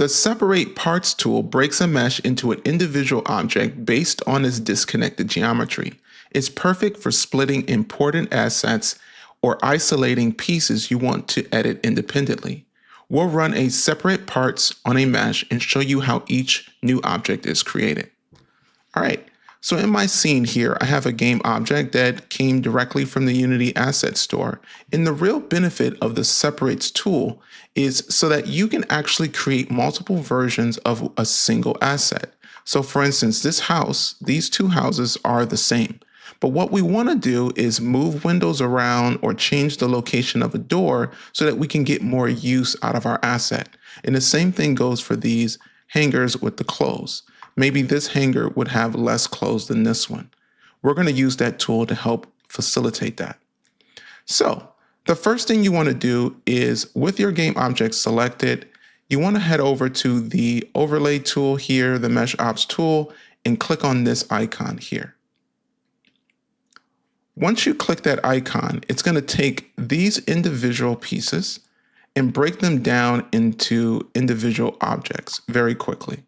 The Separate Parts tool breaks a mesh into an individual object based on its disconnected geometry. It's perfect for splitting important assets or isolating pieces you want to edit independently. We'll run a separate parts on a mesh and show you how each new object is created. All right, so in my scene here, I have a game object that came directly from the Unity Asset Store. And the real benefit of the Separates tool is so that you can actually create multiple versions of a single asset. So for instance, this house, these two houses are the same. But what we want to do is move windows around or change the location of a door so that we can get more use out of our asset. And the same thing goes for these hangers with the clothes. Maybe this hanger would have less clothes than this one. We're going to use that tool to help facilitate that. So the first thing you want to do is with your game object selected, you want to head over to the overlay tool here, the mesh ops tool, and click on this icon here. Once you click that icon, it's going to take these individual pieces and break them down into individual objects very quickly.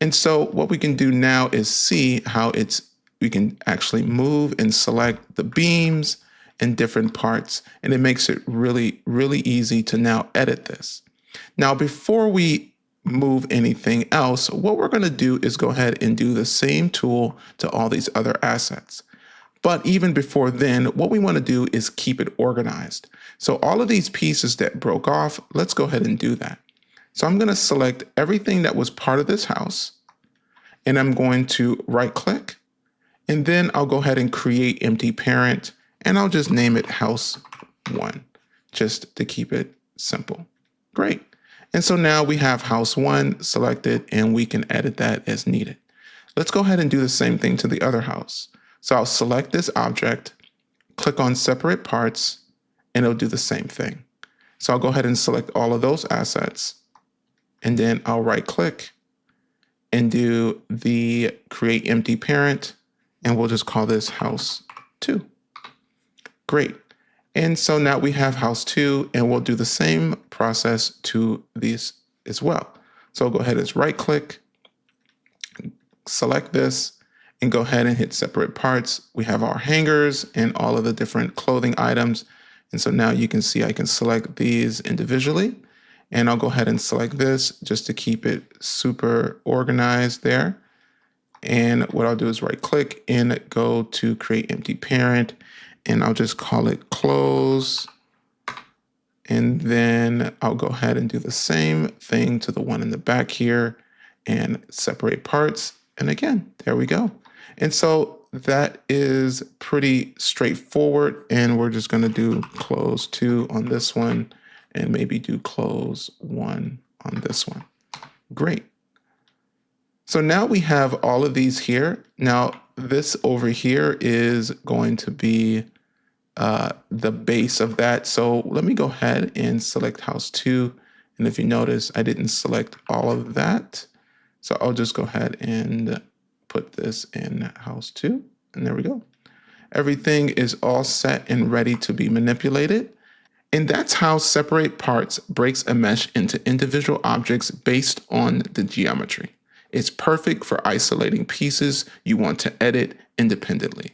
And so what we can do now is see how we can actually move and select the beams and different parts, and it makes it really, really easy to now edit this. Now, before we move anything else, what we're going to do is go ahead and do the same tool to all these other assets. But even before then, what we want to do is keep it organized. So all of these pieces that broke off, let's go ahead and do that. So I'm going to select everything that was part of this house, and I'm going to right click, and then I'll go ahead and create empty parent, and I'll just name it house 1, just to keep it simple. Great. And so now we have house 1 selected, and we can edit that as needed. Let's go ahead and do the same thing to the other house. So I'll select this object, click on separate parts, and it'll do the same thing. So I'll go ahead and select all of those assets, and then I'll right click and do the create empty parent, and we'll just call this house 2. Great. And so now we have house 2, and we'll do the same process to these as well. So I'll go ahead and right click, select this, and go ahead and hit separate parts. We have our hangers and all of the different clothing items. And so now you can see I can select these individually, and I'll go ahead and select this just to keep it super organized there. And what I'll do is right click and go to create empty parent, and I'll just call it clothes. And then I'll go ahead and do the same thing to the one in the back here and separate parts. And again, there we go. And so that is pretty straightforward, and we're just going to do close 2 on this one and maybe do close 1 on this one. Great. So now we have all of these here. Now this over here is going to be the base of that. So let me go ahead and select house 2. And if you notice, I didn't select all of that. So I'll just go ahead and put this in house 2, and there we go. Everything is all set and ready to be manipulated. And that's how Separate Parts breaks a mesh into individual objects based on the geometry. It's perfect for isolating pieces you want to edit independently.